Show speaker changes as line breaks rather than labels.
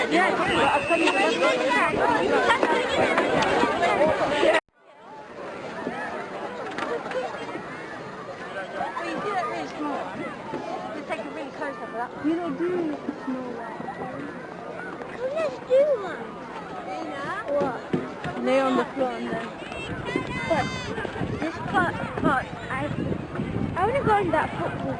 You don't do small one. Let's do one. What? Lay on the floor and then. But this part I want to go in that football.